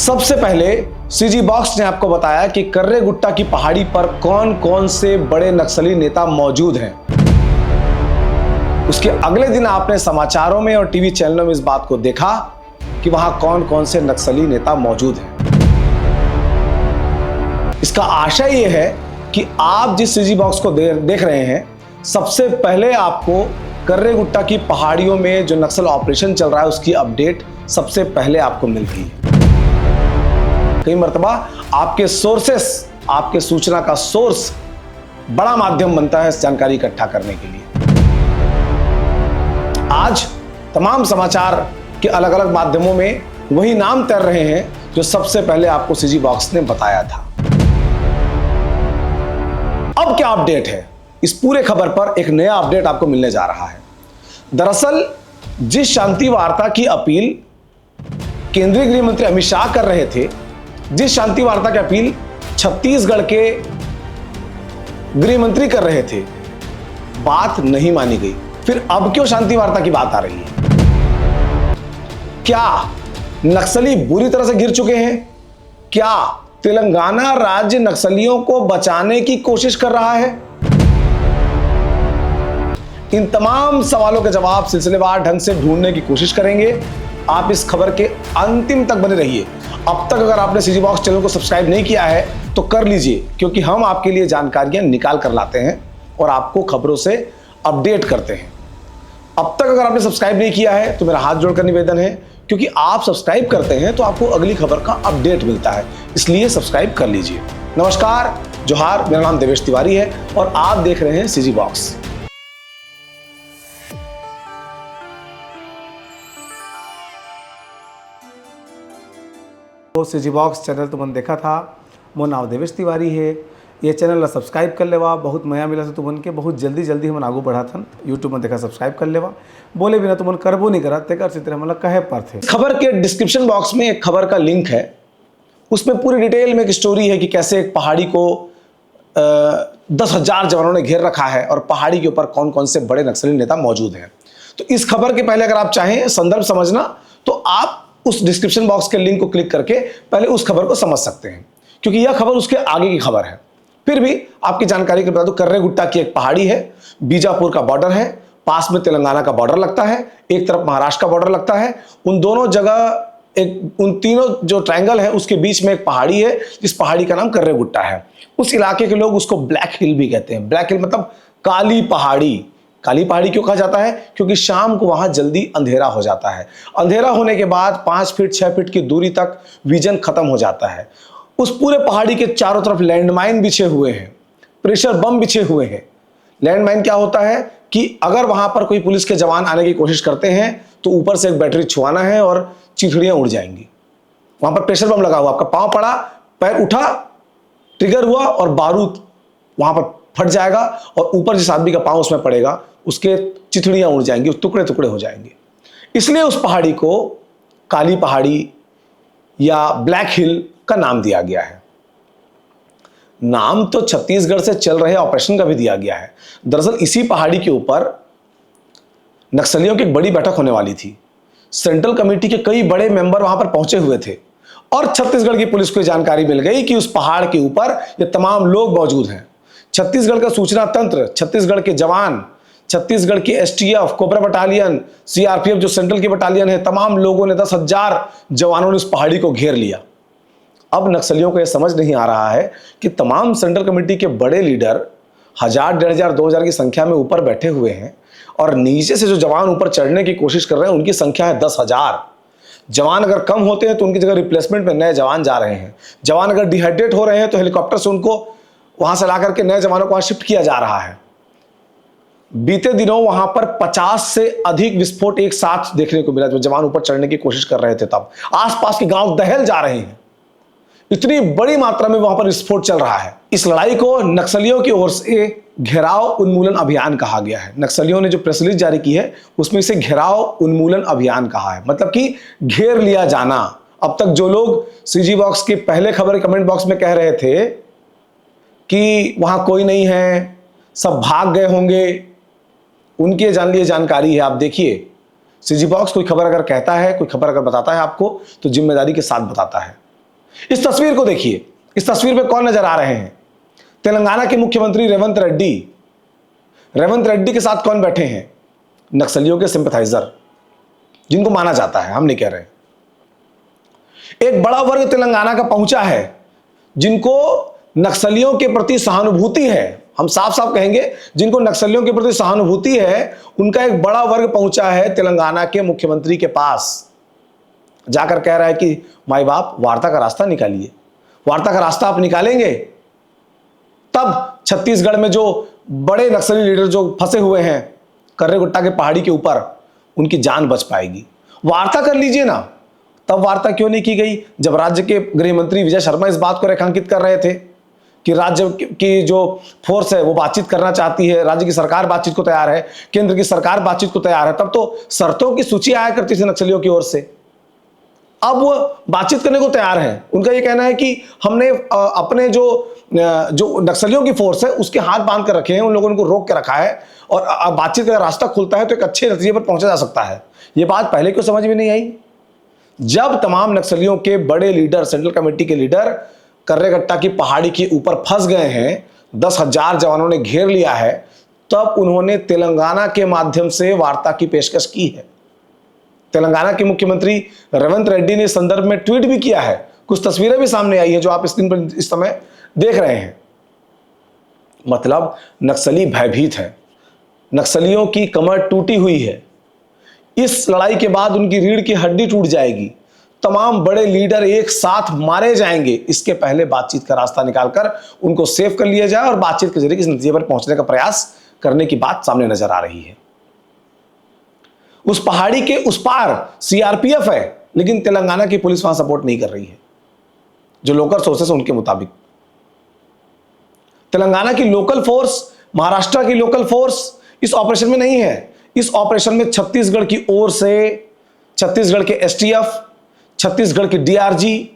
सबसे पहले CG box ने आपको बताया कि कर्रे गुट्टा की पहाड़ी पर कौन कौन से बड़े नक्सली नेता मौजूद हैं। उसके अगले दिन आपने समाचारों में और टीवी चैनलों में इस बात को देखा कि वहां कौन कौन से नक्सली नेता मौजूद हैं। इसका आशय यह है कि आप जिस सीजी बॉक्स को देख रहे हैं, सबसे पहले आपको कर्रे गुट्टा की पहाड़ियों में जो नक्सल ऑपरेशन चल रहा है उसकी अपडेट सबसे पहले आपको मिल गई है। कई मर्तबा आपके सोर्सेस, आपके सूचना का सोर्स बड़ा माध्यम बनता है इस जानकारी इकट्ठा करने के लिए। आज तमाम समाचार के अलग अलग माध्यमों में वही नाम तैर रहे हैं जो सबसे पहले आपको सीजी बॉक्स ने बताया था। अब क्या अपडेट है? इस पूरे खबर पर एक नया अपडेट आपको मिलने जा रहा है। दरअसल जिस शांति वार्ता की अपील केंद्रीय गृह मंत्री अमित शाह कर रहे थे, जिस शांति वार्ता की अपील छत्तीसगढ़ के गृह मंत्री कर रहे थे, बात नहीं मानी गई। फिर अब क्यों शांति वार्ता की बात आ रही है? क्या नक्सली बुरी तरह से घिर चुके हैं? क्या तेलंगाना राज्य नक्सलियों को बचाने की कोशिश कर रहा है? इन तमाम सवालों के जवाब सिलसिलेवार ढंग से ढूंढने की कोशिश करेंगे। आप इस खबर के अंतिम तक बने रहिए। अब तक अगर आपने सीजी बॉक्स चैनल को सब्सक्राइब नहीं किया है तो कर लीजिए, क्योंकि हम आपके लिए जानकारियां निकाल कर लाते हैं और आपको खबरों से अपडेट करते हैं। अब तक अगर आपने सब्सक्राइब नहीं किया है तो मेरा हाथ जोड़कर निवेदन है, क्योंकि आप सब्सक्राइब करते हैं तो आपको अगली खबर का अपडेट मिलता है, इसलिए सब्सक्राइब कर लीजिए। नमस्कार, जोहार, मेरा नाम देवेश तिवारी है और आप देख रहे हैं CG box. CG box channel तुमन देखा था, मोर नाम देवेश तिवारी है। ये चैनल ला सब्सक्राइब कर लेवा, बहुत मया मिला से तुमन के, बहुत जल्दी जल्दी हम आगू बढ़ाथन। यूट्यूब में देखा सब्सक्राइब कर लेवा, बोले बिना तुमन करबो नहीं करा तेकर से मतलब कहे पर थे। खबर के डिस्क्रिप्शन बॉक्स में एक खबर का लिंक है, उसमें पूरी डिटेल में एक स्टोरी है कि कैसे एक पहाड़ी को 10,000 जवानों ने घेर रखा है और पहाड़ी के ऊपर कौन कौन से बड़े नक्सली नेता मौजूद हैं। तो इस खबर के पहले अगर आप चाहें संदर्भ समझना तो आप उस डिस्क्रिप्शन बॉक्स के लिंक को क्लिक करके पहले उस खबर को समझ सकते हैं, क्योंकि यह खबर उसके आगे की खबर है। फिर भी आपकी जानकारी के बता दूं, कर्रे गुट्टा की एक पहाड़ी है, बीजापुर का बॉर्डर है, पास में तेलंगाना का बॉर्डर लगता है, एक तरफ महाराष्ट्र का बॉर्डर लगता है। उन दोनों जगह उन तीनों जो ट्रायंगल है उसके बीच में एक पहाड़ी है, जिस पहाड़ी का नाम कर्रे गुट्टा है। उस इलाके के लोग उसको ब्लैक हिल भी कहते हैं। ब्लैक हिल मतलब काली पहाड़ी। काली पहाड़ी क्यों कहा जाता है? क्योंकि शाम को वहां जल्दी अंधेरा हो जाता है। अंधेरा होने के बाद 5 फीट 6 फीट की दूरी तक विजन खत्म हो जाता है। उस पूरे पहाड़ी के चारों तरफ लैंडमाइन बिछे हुए हैं, प्रेशर बम बिछे हुए हैं। लैंडमाइन क्या होता है कि अगर वहां पर कोई पुलिस के जवान आने की कोशिश करते हैं तो ऊपर से एक बैटरी छुआना है और चिथड़ियां उड़ जाएंगी। वहां पर प्रेशर बम लगा हुआ, आपका पांव पड़ा, पैर उठा, ट्रिगर हुआ और बारूद वहां पर फट जाएगा और ऊपर जिस आदमी का पांव उसमें पड़ेगा उसके चिथड़ियां उड़ जाएंगी, टुकड़े टुकड़े हो जाएंगे। इसलिए उस पहाड़ी को काली पहाड़ी या ब्लैक हिल का नाम दिया गया है। नाम तो छत्तीसगढ़ से चल रहे ऑपरेशन का भी दिया गया है। दरअसल इसी पहाड़ी के ऊपर नक्सलियों की एक बड़ी बैठक होने वाली थी। सेंट्रल कमेटी के कई बड़े मेंबर वहां पर पहुंचे हुए थे और छत्तीसगढ़ की पुलिस को जानकारी मिल गई कि उस पहाड़ के ऊपर ये तमाम लोग मौजूद हैं। छत्तीसगढ़ का सूचना तंत्र, छत्तीसगढ़ के जवान, छत्तीसगढ़ की एसटीएफ, कोबरा बटालियन, सीआरपीएफ जो सेंट्रल की बटालियन है, तमाम लोगों ने 10,000 जवानों ने उस पहाड़ी को घेर लिया। अब नक्सलियों को यह समझ नहीं आ रहा है कि तमाम सेंट्रल कमेटी के बड़े लीडर 1,000, 1,500, 2,000 की संख्या में ऊपर बैठे हुए हैं और नीचे से जो जवान ऊपर चढ़ने की कोशिश कर रहे हैं उनकी संख्या है 10,000। जवान अगर कम होते हैं तो उनकी जगह रिप्लेसमेंट में नए जवान जा रहे हैं। जवान अगर डिहाइड्रेट हो रहे हैं तो हेलीकॉप्टर से उनको वहां से ला करके नए जवानों को वहां शिफ्ट किया जा रहा है। बीते दिनों वहां पर 50 से अधिक विस्फोट एक साथ देखने को मिला। जब जवान ऊपर चढ़ने की कोशिश कर रहे थे तब आसपास के गांव दहल जा रहे हैं। इतनी बड़ी मात्रा में वहां पर विस्फोट चल रहा है। इस लड़ाई को नक्सलियों की ओर से घेराव उन्मूलन अभियान कहा गया है। नक्सलियों ने जो प्रेस रिलीज जारी की है उसमें इसे घेराव उन्मूलन अभियान कहा है, मतलब कि घेर लिया जाना। अब तक जो लोग सीजी बॉक्स के पहले खबर कमेंट बॉक्स में कह रहे थे कि वहां कोई नहीं है, सब भाग गए होंगे, उनके जान लिए जानकारी है। आप देखिए, सीजी बॉक्स कोई खबर अगर कहता है, कोई खबर अगर बताता है आपको तो जिम्मेदारी के साथ बताता है। इस तस्वीर को देखिए, इस तस्वीर में कौन नजर आ रहे हैं? तेलंगाना के मुख्यमंत्री रेवंत रेड्डी। रेवंत रेड्डी के साथ कौन बैठे हैं? नक्सलियों के सिंपैथाइजर, जिनको माना जाता है, हम नहीं कह रहे। एक बड़ा वर्ग तेलंगाना का पहुंचा है जिनको नक्सलियों के प्रति सहानुभूति है। हम साफ साफ कहेंगे, जिनको नक्सलियों के प्रति सहानुभूति है, उनका एक बड़ा वर्ग पहुंचा है तेलंगाना के मुख्यमंत्री के पास, जाकर कह रहा है कि माई बाप, वार्ता का रास्ता निकालिए। वार्ता का रास्ता आप निकालेंगे तब छत्तीसगढ़ में जो बड़े नक्सली लीडर जो फंसे हुए हैं कर्रेगुट्टा के पहाड़ी के ऊपर, उनकी जान बच पाएगी। वार्ता कर लीजिए ना। तब वार्ता क्यों नहीं की गई जब राज्य के गृह मंत्री विजय शर्मा इस बात को रेखांकित कर रहे थे कि राज्य की जो फोर्स है वो बातचीत करना चाहती है, राज्य की सरकार बातचीत को तैयार है, केंद्र की सरकार बातचीत को तैयार है। तब तो शर्तों की सूची आया करती थी नक्सलियों की ओर से। अब वो बातचीत करने को तैयार है। उनका ये कहना है कि हमने अपने जो नक्सलियों की फोर्स है उसके हाथ बांध कर रखे हैं, उन लोगों को रोक के रखा है, और बातचीत का रास्ता खुलता है तो एक अच्छे नतीजे पर पहुंचा जा सकता है। ये बात पहले क्यों समझ में नहीं आई? जब तमाम नक्सलियों के बड़े लीडर, सेंट्रल कमेटी के लीडर कर्रेगट्टा की पहाड़ी के ऊपर फंस गए हैं, 10,000 जवानों ने घेर लिया है, तब उन्होंने तेलंगाना के माध्यम से वार्ता की पेशकश की है। तेलंगाना के मुख्यमंत्री रेवंत रेड्डी ने इस संदर्भ में ट्वीट भी किया है। कुछ तस्वीरें भी सामने आई है जो आप स्क्रीन पर इस समय देख रहे हैं। मतलब नक्सली भयभीत है, नक्सलियों की कमर टूटी हुई है। इस लड़ाई के बाद उनकी रीढ़ की हड्डी टूट जाएगी। तमाम बड़े लीडर एक साथ मारे जाएंगे। इसके पहले बातचीत का रास्ता निकालकर उनको सेव कर लिया जाए और बातचीत के जरिए इस नतीजे पर पहुंचने का प्रयास करने की बात सामने नजर आ रही है। उस पहाड़ी के उस पार सीआरपीएफ है, लेकिन तेलंगाना की पुलिस वहां सपोर्ट नहीं कर रही है, जो लोकल सोर्सेस उनके मुताबिक। तेलंगाना की लोकल फोर्स, महाराष्ट्र की लोकल फोर्स इस ऑपरेशन में नहीं है। इस ऑपरेशन में छत्तीसगढ़ की ओर से छत्तीसगढ़ के एसटीएफ, छत्तीसगढ़ के डीआरजी,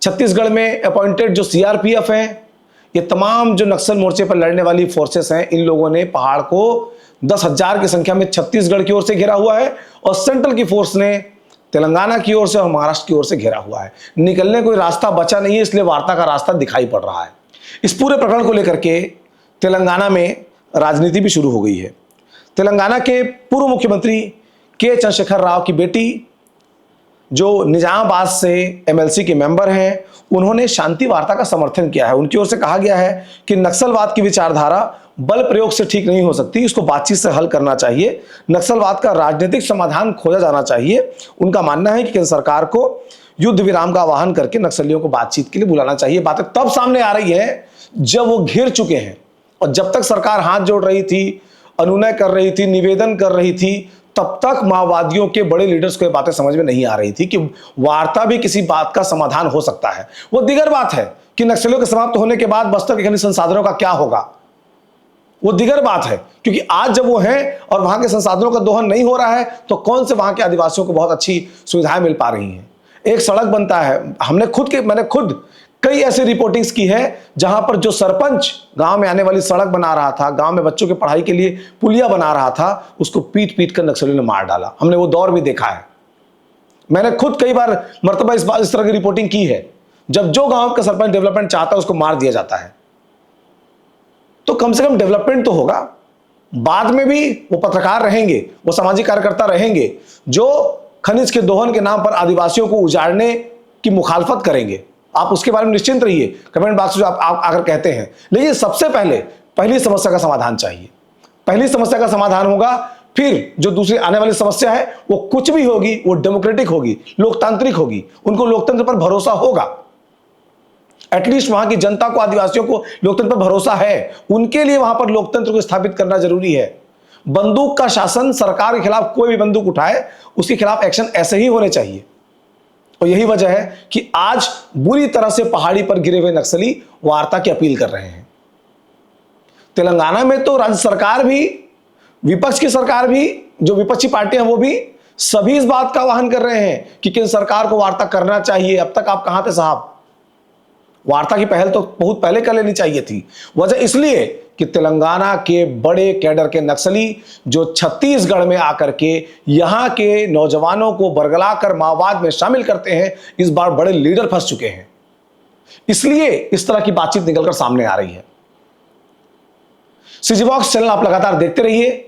छत्तीसगढ़ में अपॉइंटेड जो सीआरपीएफ हैं, ये तमाम जो नक्सल मोर्चे पर लड़ने वाली फोर्सेस हैं, इन लोगों ने पहाड़ को 10,000 की संख्या में छत्तीसगढ़ की ओर से घेरा हुआ है और सेंट्रल की फोर्स ने तेलंगाना की ओर से और महाराष्ट्र की ओर से घेरा हुआ है। निकलने कोई रास्ता बचा नहीं है, इसलिए वार्ता का रास्ता दिखाई पड़ रहा है। इस पूरे प्रकरण को लेकर के तेलंगाना में राजनीति भी शुरू हो गई है। तेलंगाना के पूर्व मुख्यमंत्री के चंद्रशेखर राव की बेटी, जो निजामाबाद से एमएलसी के मेंबर हैं, उन्होंने शांति वार्ता का समर्थन किया है। उनकी ओर से कहा गया है कि नक्सलवाद की विचारधारा बल प्रयोग से ठीक नहीं हो सकती, इसको बातचीत से हल करना चाहिए। नक्सलवाद का राजनीतिक समाधान खोजा जाना चाहिए। उनका मानना है कि केंद्र सरकार को युद्ध विराम का आह्वान करके नक्सलियों को बातचीत के लिए बुलाना चाहिए। बातें तब सामने आ रही है जब वो घिर चुके हैं, और जब तक सरकार हाथ जोड़ रही थी, अनुनय कर रही थी, निवेदन कर रही थी, तब तक माओवादियों के बड़े लीडर्स को ये बातें समझ में नहीं आ रही थी कि वार्ता भी किसी बात का समाधान हो सकता है। वो दीगर बात है कि नक्सलियों के समाप्त होने के बाद बस्तर के खनिज संसाधनों का क्या होगा, वो दीगर बात है। क्योंकि आज जब वो हैं और वहां के संसाधनों का दोहन नहीं हो रहा है, तो कौन से वहां के आदिवासियों को बहुत अच्छी सुविधाएं मिल पा रही हैं। एक सड़क बनता है, मैंने खुद कई ऐसी रिपोर्टिंग्स की है जहां पर जो सरपंच गांव में आने वाली सड़क बना रहा था, गांव में बच्चों की पढ़ाई के लिए पुलिया बना रहा था, उसको पीट पीट कर नक्सलियों ने मार डाला। हमने वो दौर भी देखा है। मैंने खुद कई बार मर्तबा इस तरह की रिपोर्टिंग की है। जब जो गांव का सरपंच डेवलपमेंट चाहता है उसको मार दिया जाता है। तो कम से कम डेवलपमेंट तो होगा। बाद में भी वो पत्रकार रहेंगे, वो सामाजिक कार्यकर्ता रहेंगे जो खनिज के दोहन के नाम पर आदिवासियों को उजाड़ने की मुखालफत करेंगे। आप उसके बारे में निश्चिंत रहिए, कमेंट बॉक्स में आप आकर कहते हैं। लेकिन सबसे पहली समस्या का समाधान चाहिए। पहली समस्या का समाधान होगा, फिर जो दूसरी आने वाली समस्या है वो कुछ भी होगी, वो डेमोक्रेटिक होगी, लोकतांत्रिक होगी। उनको लोकतंत्र पर भरोसा होगा। एटलीस्ट वहां की जनता को, आदिवासियों को लोकतंत्र पर भरोसा है। उनके लिए वहां पर लोकतंत्र को स्थापित करना जरूरी है। बंदूक का शासन, सरकार के खिलाफ कोई भी बंदूक उठाए उसके खिलाफ एक्शन ऐसे ही होने चाहिए। और यही वजह है कि आज बुरी तरह से पहाड़ी पर गिरे हुए नक्सली वार्ता की अपील कर रहे हैं। तेलंगाना में तो राज्य सरकार भी, विपक्ष की सरकार भी, जो विपक्षी पार्टियां वो भी सभी इस बात का आह्वान कर रहे हैं कि केंद्र सरकार को वार्ता करना चाहिए। अब तक आप कहां थे साहब? वार्ता की पहल तो बहुत पहले कर लेनी चाहिए थी। वजह इसलिए कि तेलंगाना के बड़े कैडर के नक्सली जो छत्तीसगढ़ में आकर के यहां के नौजवानों को बरगला कर माओवाद में शामिल करते हैं, इस बार बड़े लीडर फंस चुके हैं। इसलिए इस तरह की बातचीत निकलकर सामने आ रही है। सीजी बॉक्स चैनल आप लगातार देखते रहिए।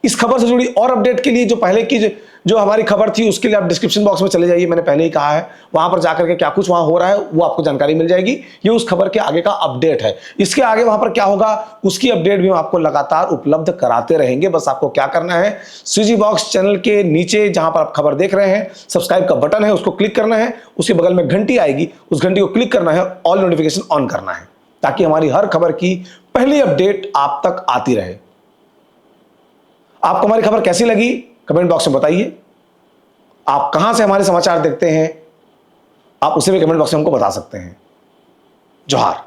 इस खबर से जुड़ी और अपडेट के लिए जो पहले की जो हमारी खबर थी उसके लिए आप डिस्क्रिप्शन बॉक्स में चले जाइए, मैंने पहले ही कहा है, वहां पर जाकर के क्या कुछ वहां हो रहा है वो आपको जानकारी मिल जाएगी। ये उस खबर के आगे का अपडेट है। इसके आगे वहां पर क्या होगा उसकी अपडेट भी हम आपको लगातार उपलब्ध कराते रहेंगे। बस आपको क्या करना है, सीजी बॉक्स चैनल के नीचे जहां पर आप खबर देख रहे हैं सब्सक्राइब का बटन है, उसको क्लिक करना है, उसके बगल में घंटी आएगी, उस घंटी को क्लिक करना है, ऑल नोटिफिकेशन ऑन करना है, ताकि हमारी हर खबर की पहली अपडेट आप तक आती रहे। आपको हमारी खबर कैसी लगी कमेंट बॉक्स में बताइए। आप कहां से हमारे समाचार देखते हैं आप उसे भी कमेंट बॉक्स में हमको बता सकते हैं। जोहार।